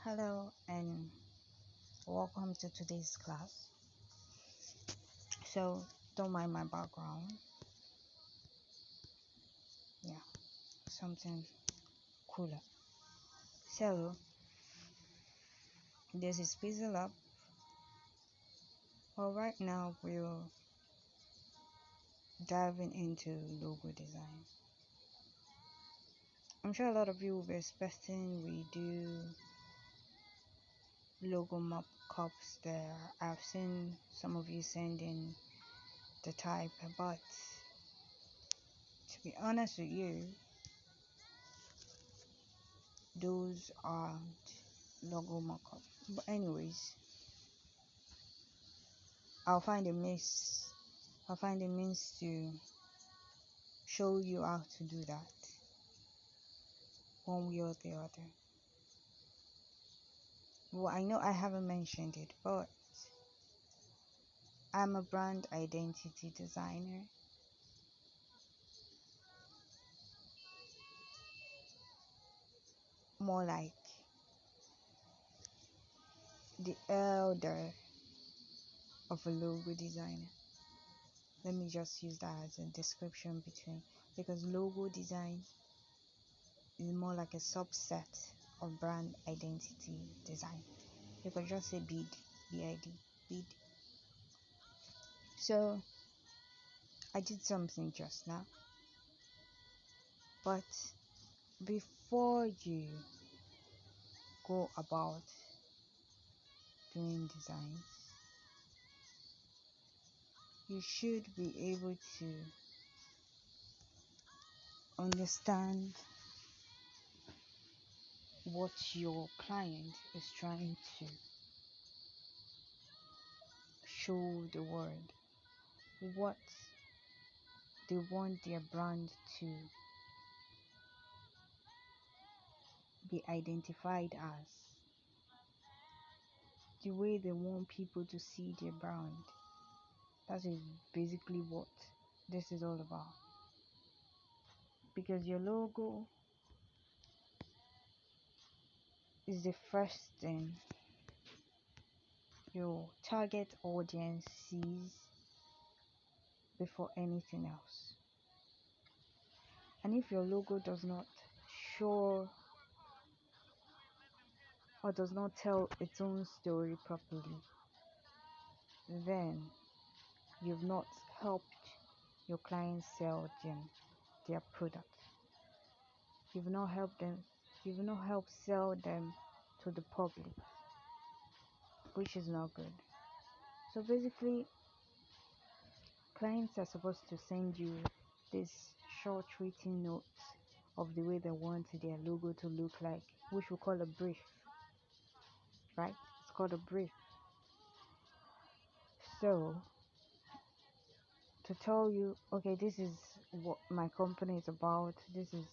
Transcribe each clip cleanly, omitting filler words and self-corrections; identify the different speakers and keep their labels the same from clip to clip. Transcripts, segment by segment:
Speaker 1: Hello and welcome to today's class. So don't mind my background. Yeah, something cooler. So this is Pizzle Up. Well, right now we're diving into logo design. I'm sure a lot of you will be expecting we do logo mock-ups there. I've seen some of you sending the type, but to be honest with you, those aren't logo mock-up. But anyways, I'll find a means to show you how to do that one way or the other. Well, I know I haven't mentioned it, but I'm a brand identity designer. More like the elder of a logo designer. Let me just use that as a description between, because logo design is more like a subset of brand identity design. You could just say BID, BID, BID. So I did something just now, but before you go about doing designs, you should be able to understand what your client is trying to show the world, what they want their brand to be identified as, the way they want people to see their brand. That is basically what this is all about, because your logo is the first thing your target audience sees before anything else. And if your logo does not show or does not tell its own story properly, then you've not helped your clients sell their product. You've not helped sell them to the public, which is not good. So basically, clients are supposed to send you this short written notes of the way they want their logo to look like, which we call a brief, right? It's called a brief. So to tell you, okay, this is what my company is about, this is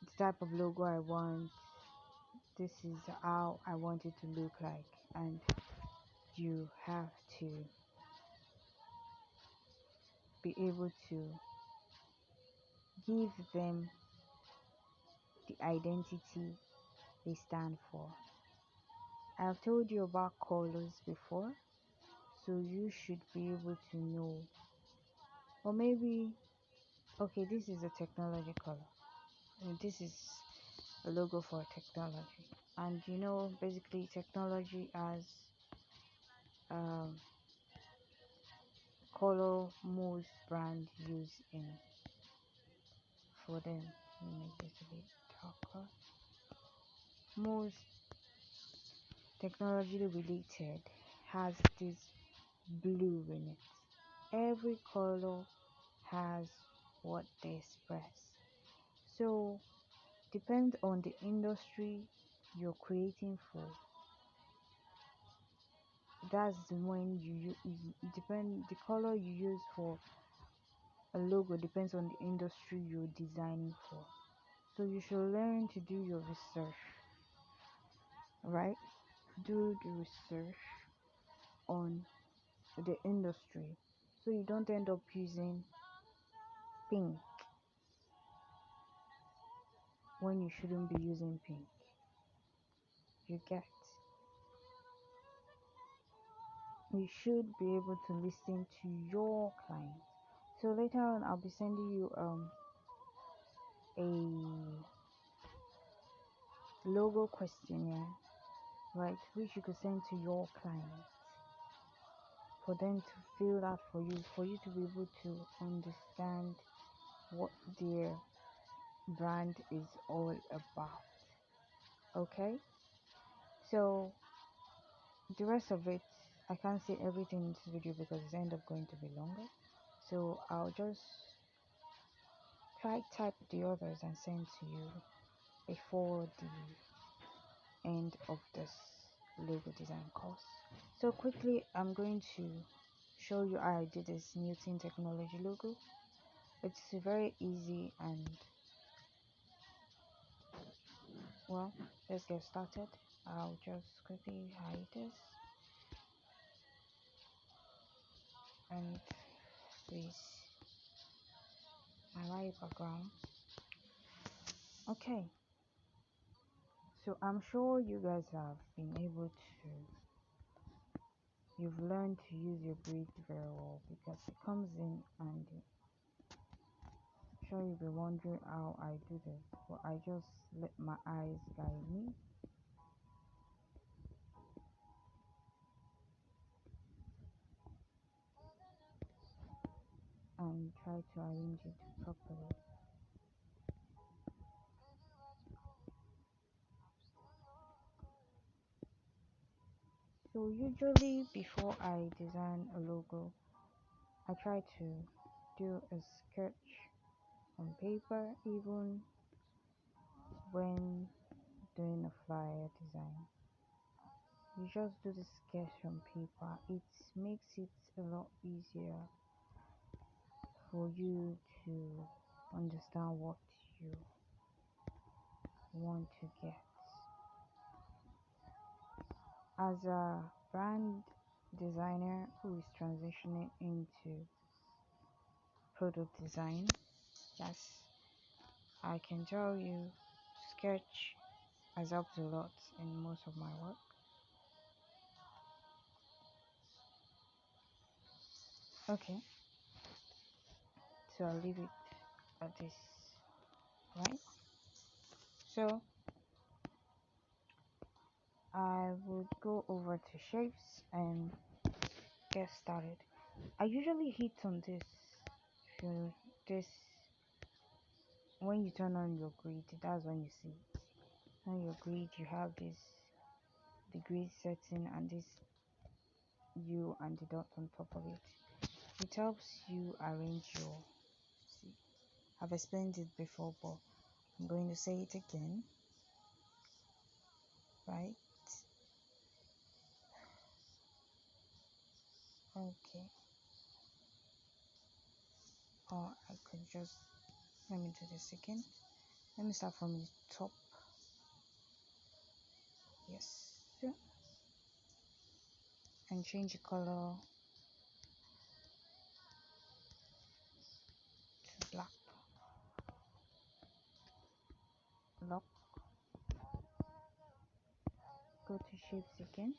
Speaker 1: the type of logo I want, this is how I want it to look like, and you have to be able to give them the identity they stand for. I've told you about colors before, so you should be able to know. Or maybe, okay, this is a technology color, and this is a logo for technology. And you know, basically technology has color most brands use in for them. Let me make this a bit darker. Most technology related has this blue in it. Every color has what they express. So depends on the industry you're creating for. That's when the color you use for a logo depends on the industry you're designing for. So you should learn to do your research, right? Do the research on the industry, so you don't end up using pink when you shouldn't be using pink. You get? you should be able to listen to your client. So later on I'll be sending you a logo questionnaire, right, which you could send to your client for them to fill out for you to be able to understand what their brand is all about. Okay, so the rest of it, I can't say everything in this video because it's end up going to be longer, so I'll just try type the others and send to you before the end of this logo design course. So quickly I'm going to show you how I did this Newton technology logo. It's very easy, and well, let's get started. I'll just quickly hide this and this my white background. Okay, so I'm sure you guys have been able to, you've learned to use your grid very well because it comes in handy. I'm sure you'll be wondering how I do this, but I just let my eyes guide me. And try to arrange it properly. So usually before I design a logo, I try to do a sketch on paper, even when doing a flyer design. You just do the sketch on paper. It makes it a lot easier for you to understand what you want to get. As a brand designer who is transitioning into product design, yes, I can tell you sketch has helped a lot in most of my work. Okay, so I'll leave it at this, right? So I would go over to shapes and get started. I usually hit on this, this when you turn on your grid, that's when you see it. On your grid you have this, the grid setting, and this U and the dot on top of it. It helps you arrange your, see, I've explained it before, but I'm going to say it again, right? Okay, or I could just, let me do this again. Let me start from the top. Yes, and change the color to black. Lock. Go to shapes again.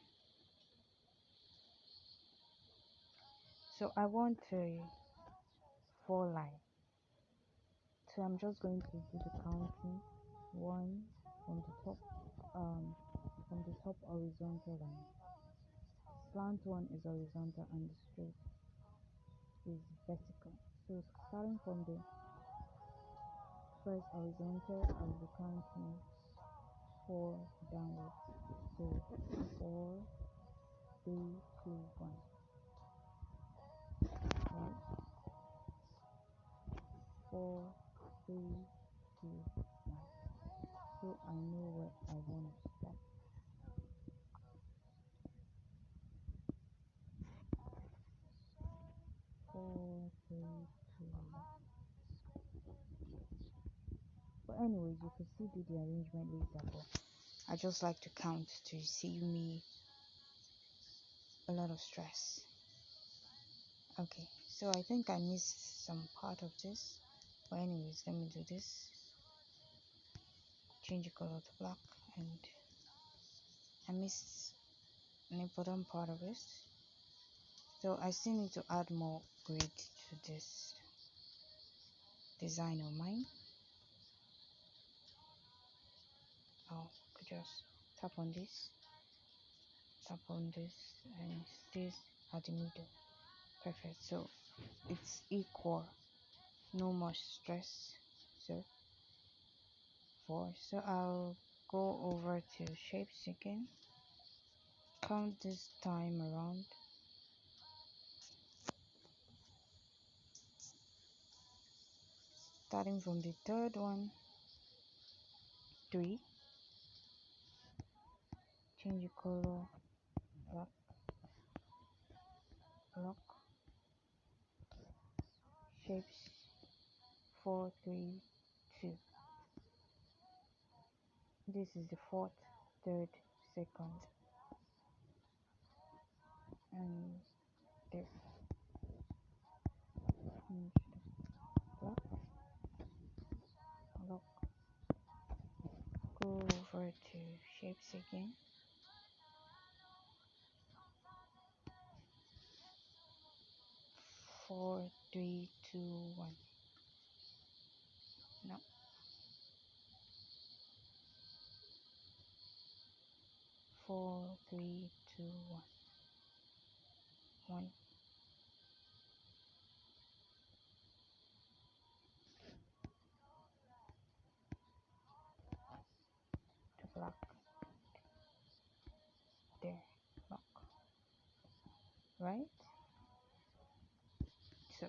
Speaker 1: So I want a 4 line. So I'm just going to do the counting. One from the top, horizontal line. Slant one is horizontal and the straight is vertical. So starting from the first horizontal, I'll be counting 4 downwards. So 4, 3, 2, 1. Right? 4, 3, 2, 1. So I know where I want to start. 4, 3, 2, 1. But anyways, you could still do the arrangement later, but I just like to count to save me a lot of stress. Okay, so I think I missed some part of this, but anyways, let me do this. Change the color to black, and I missed an important part of this. So I still need to add more grid to this design of mine. I'll just tap on this, and this at the middle. Perfect. So it's equal, no more stress. So I'll go over to shapes again, count this time around, starting from the third one, 3, change the color, black, lock, shapes, 4, 3, 2. This is the fourth, third, second, and there. Change the black, lock, go over to shapes again, 4, 3, 2, 1. No. 4, 3, 2, 1. 1. The black. There. Lock. Right? So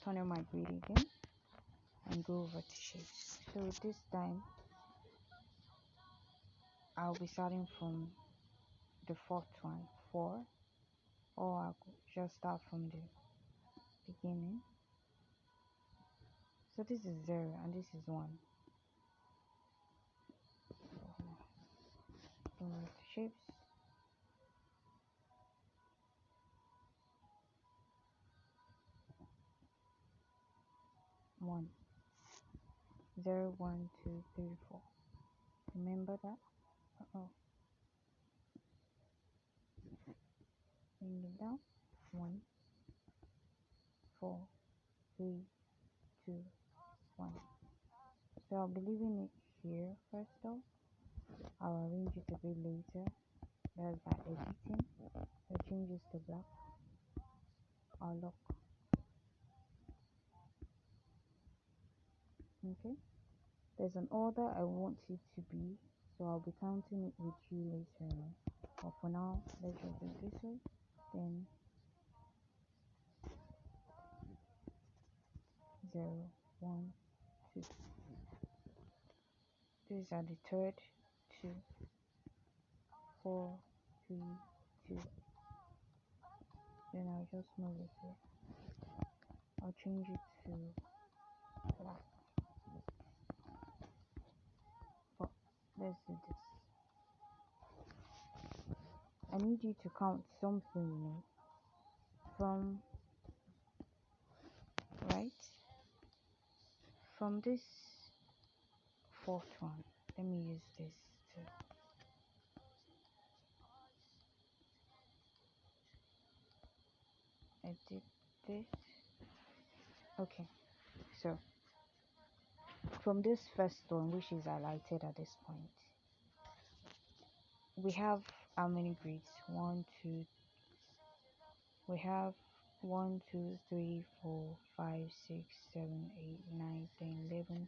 Speaker 1: turn on my grid again and go over to shapes. So this time I'll be starting from the fourth one, 4, or I'll just start from the beginning. So this is 0 and this is 1. Go over to shapes. 1, 0, 1, 2, 3, 4. Remember that? Bring it down. 1, 4, 3, 2, 1. So I'll be leaving it here first though. I'll arrange it a bit later. That's by editing. So change this to black. I'll lock. Okay. There's an order I want it to be, so I'll be counting it with you later on. But for now, let's just do it this way. Then 0, 1, 2. These are the third 2, 4, 3, 2. Then I'll just move it here. I'll change it to black. But let's do this. I need you to count something, from from this fourth one. Let me use this to edit this. Okay, so from this first one, which is highlighted at this point, we have how many grids? We have 1, 2, 3, 4, 5, 6, 7, 8, 9, 10, 11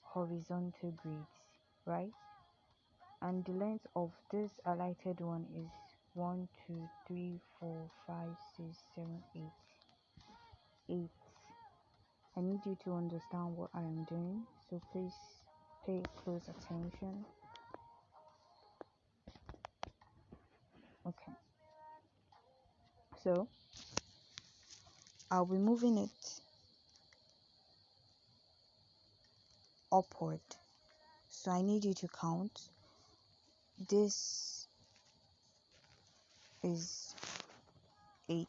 Speaker 1: horizontal grids, right? And the length of this highlighted one is 1, 2, 3, 4, 5, 6, 7, 8. 8. I need you to understand what I am doing, so please pay close attention. Okay, so I'll be moving it upward, so I need you to count. This is 8,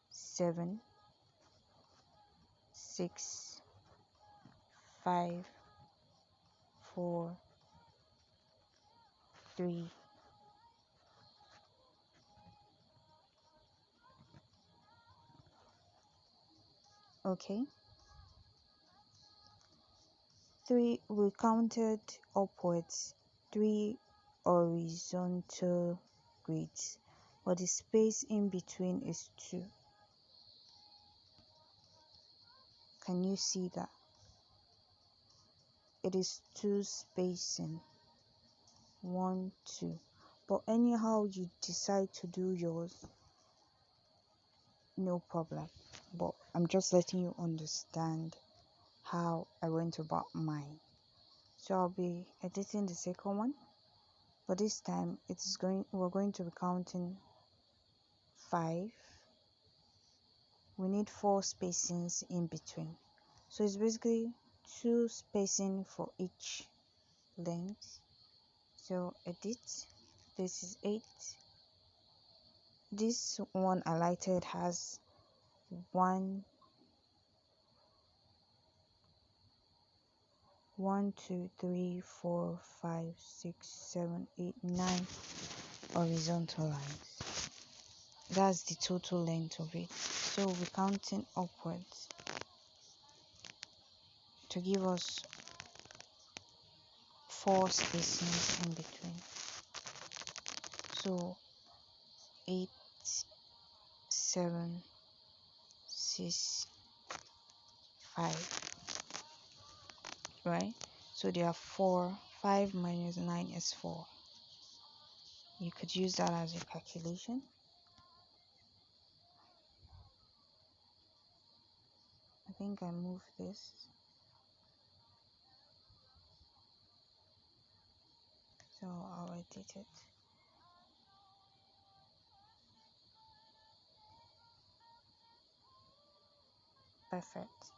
Speaker 1: 7, 6, 5, 4, 3, Okay, we counted upwards 3 horizontal grids, but the space in between is 2. Can you see that? It is 2 spacing, 1 2. But anyhow you decide to do yours, no problem. But I'm just letting you understand how I went about mine. So I'll be editing the second one, but this time we're going to be counting 5. We need 4 spacings in between, so it's basically 2 spacing for each length. So edit, this is 8. This one highlighted has 1 2 3 4 5 6 7 8 9 horizontal lines. That's the total length of it. So we're counting upwards to give us 4 spacings in between. So 8 7 6 5, right? So there are 4. 5 minus 9 is 4. You could use that as a calculation. I think I moved this, so I'll edit it. Perfect.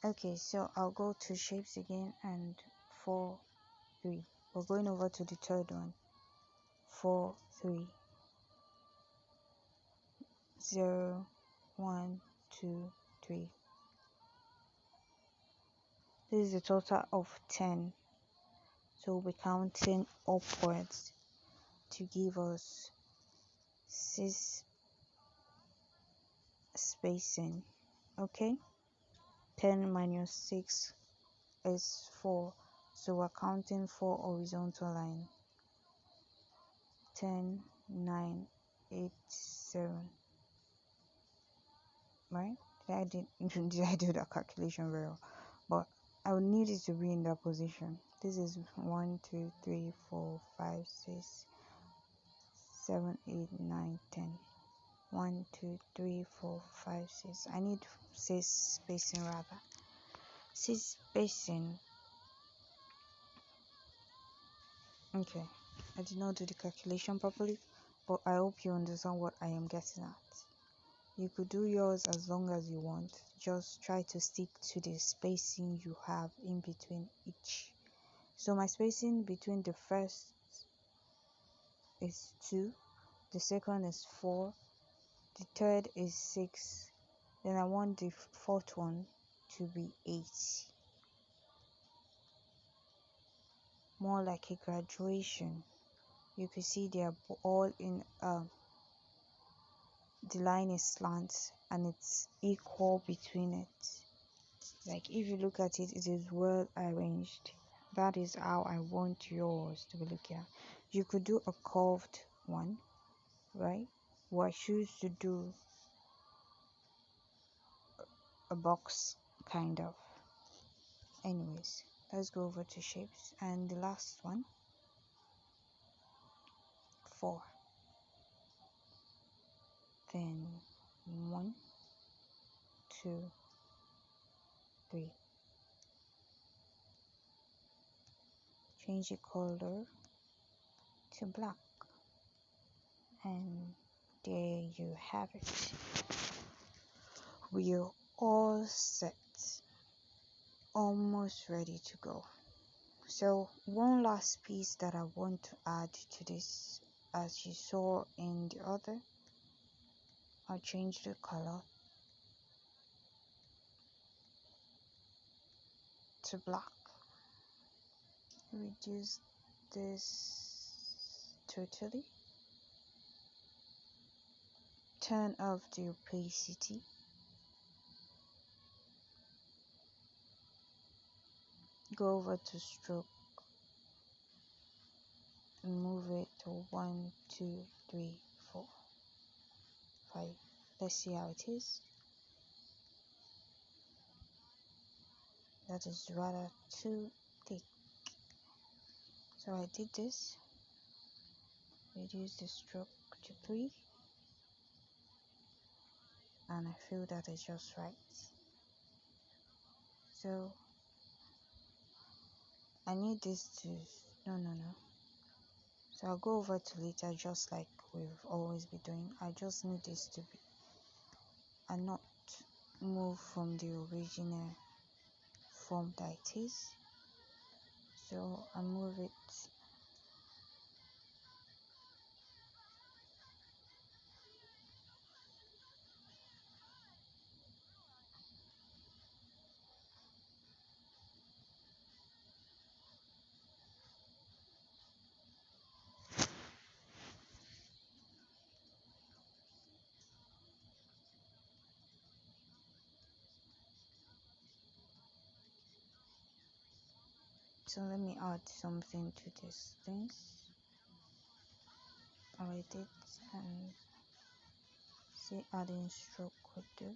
Speaker 1: Okay, so I'll go to shapes again and 4 3. We're going over to the third one. 4 3 0 1 2 3. This is a total of 10. So we'll be counting upwards to give us 6 spacing. Okay, 10 minus 6 is 4. So we're counting 4 horizontal line. 10 9 8 7. Right? Did I do that calculation very well? But I would need it to be in that position. This is 1 2 3 4 5 6 7 8 9 10. 1 2 3 4 5 6. I need 6 spacing rather. 6 spacing. Okay, I did not do the calculation properly, but I hope you understand what I am getting at. You could do yours as long as you want. Just try to stick to the spacing you have in between each. So my spacing between the first is 2, the second is 4, the third is 6, then I want the fourth one to be 8. More like a graduation. You can see they are all in the line is slant and it's equal between it. Like if you look at it, it is well arranged. That is how I want yours to be looking at. You could do a curved one, right? Or I choose to do a box kind of. Anyways, let's go over to shapes, and the last one, 4. Then 1 2 3. Change the color to black, and there you have it. We are all set, almost ready to go. So one last piece that I want to add to this, as you saw in the other, I'll change the color to black. Reduce this totally. Turn off the opacity. go over to stroke and move it to 1, 2, 3, 4, 5. Let's see how it is. That is rather too thick. So I did this, reduce the stroke to 3, and I feel that is just right. So I need this to, no. So I'll go over to later just like we've always been doing. I just need this to be and not move from the original form that it is. So I move it. So let me add something to this things. I did and see adding stroke would do.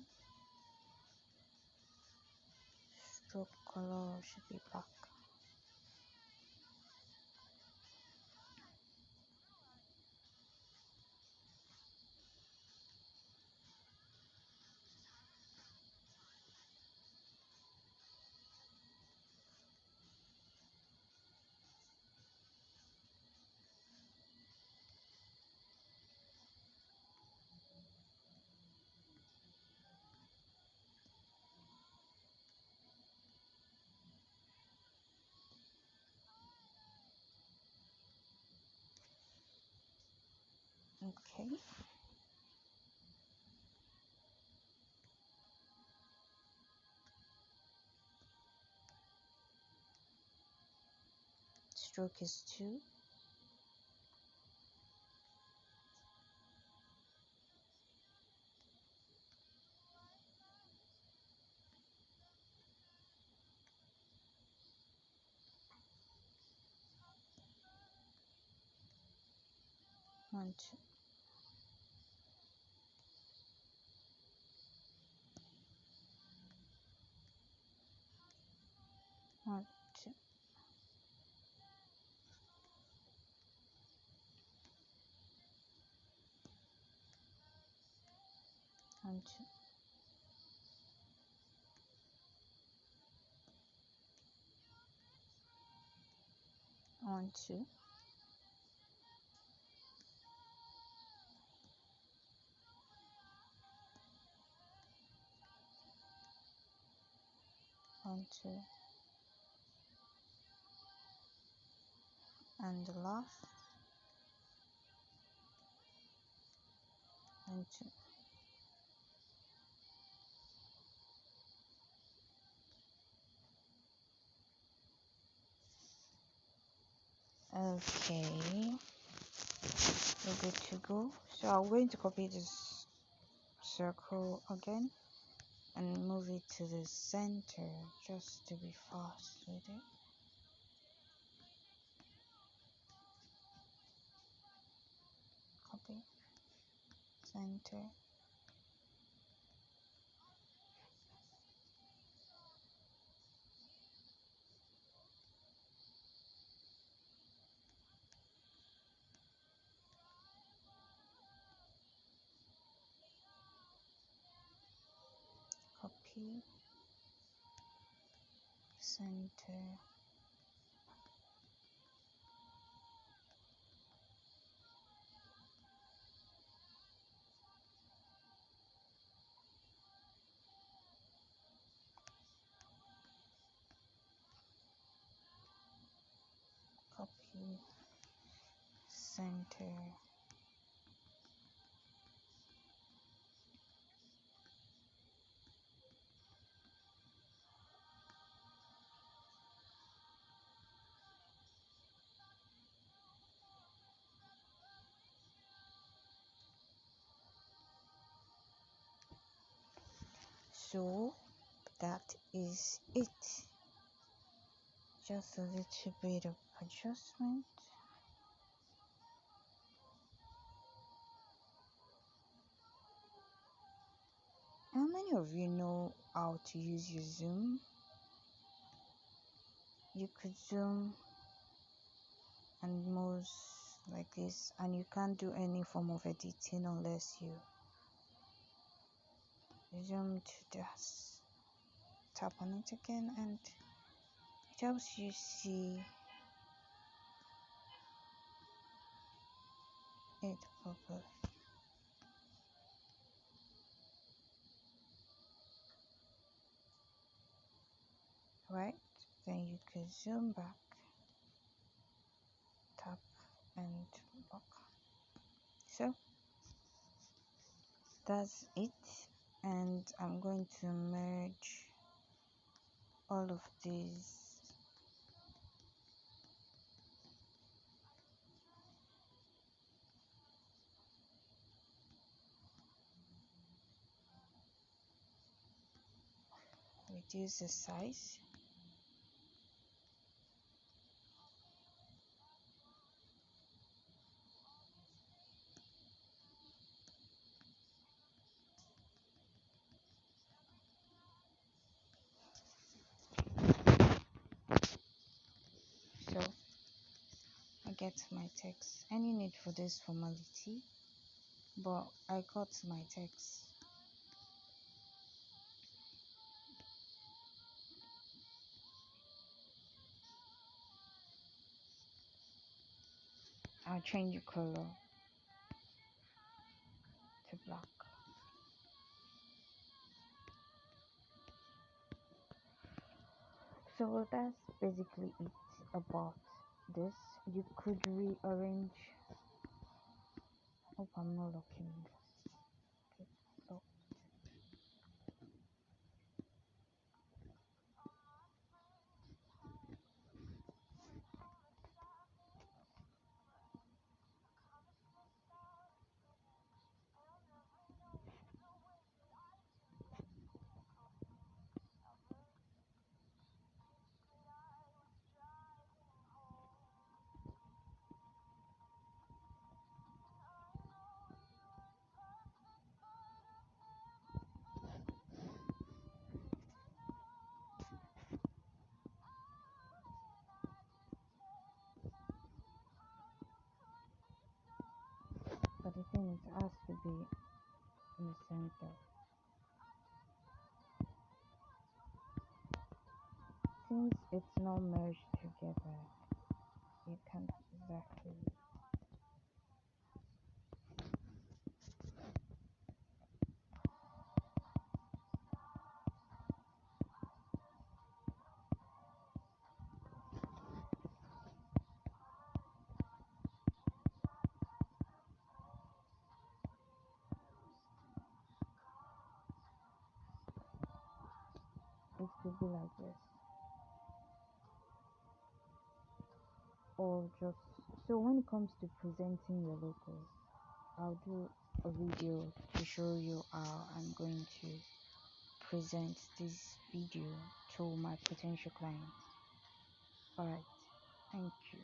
Speaker 1: Stroke color should be black. Okay. Stroke is 2. One, two. One, two. One, two. One, two. One, two. And the last. One, two. Okay, we're good to go. So I'm going to copy this circle again and move it to the center just to be fast with it. Copy, center, copy, center, copy, center. So that is it. Just a little bit of adjustment. How many of you know how to use your zoom? You could zoom and mouse like this, and you can't do any form of editing unless you zoom to this. Tap on it again, and it helps you see it properly. Right, then you could zoom back, tap and lock. So that's it, and I'm going to merge all of these. Reduce the size. So I get my text. Any need for this formality, but I got my text. I'll change the color to black. So that's basically it about this. You could rearrange. Hope I'm not looking. Okay, so but the thing is, it has to be in the center. Since it's not merged together, you can't exactly. It could be like this, or just so. When it comes to presenting your logos, I'll do a video to show you how I'm going to present this video to my potential clients. Alright, thank you.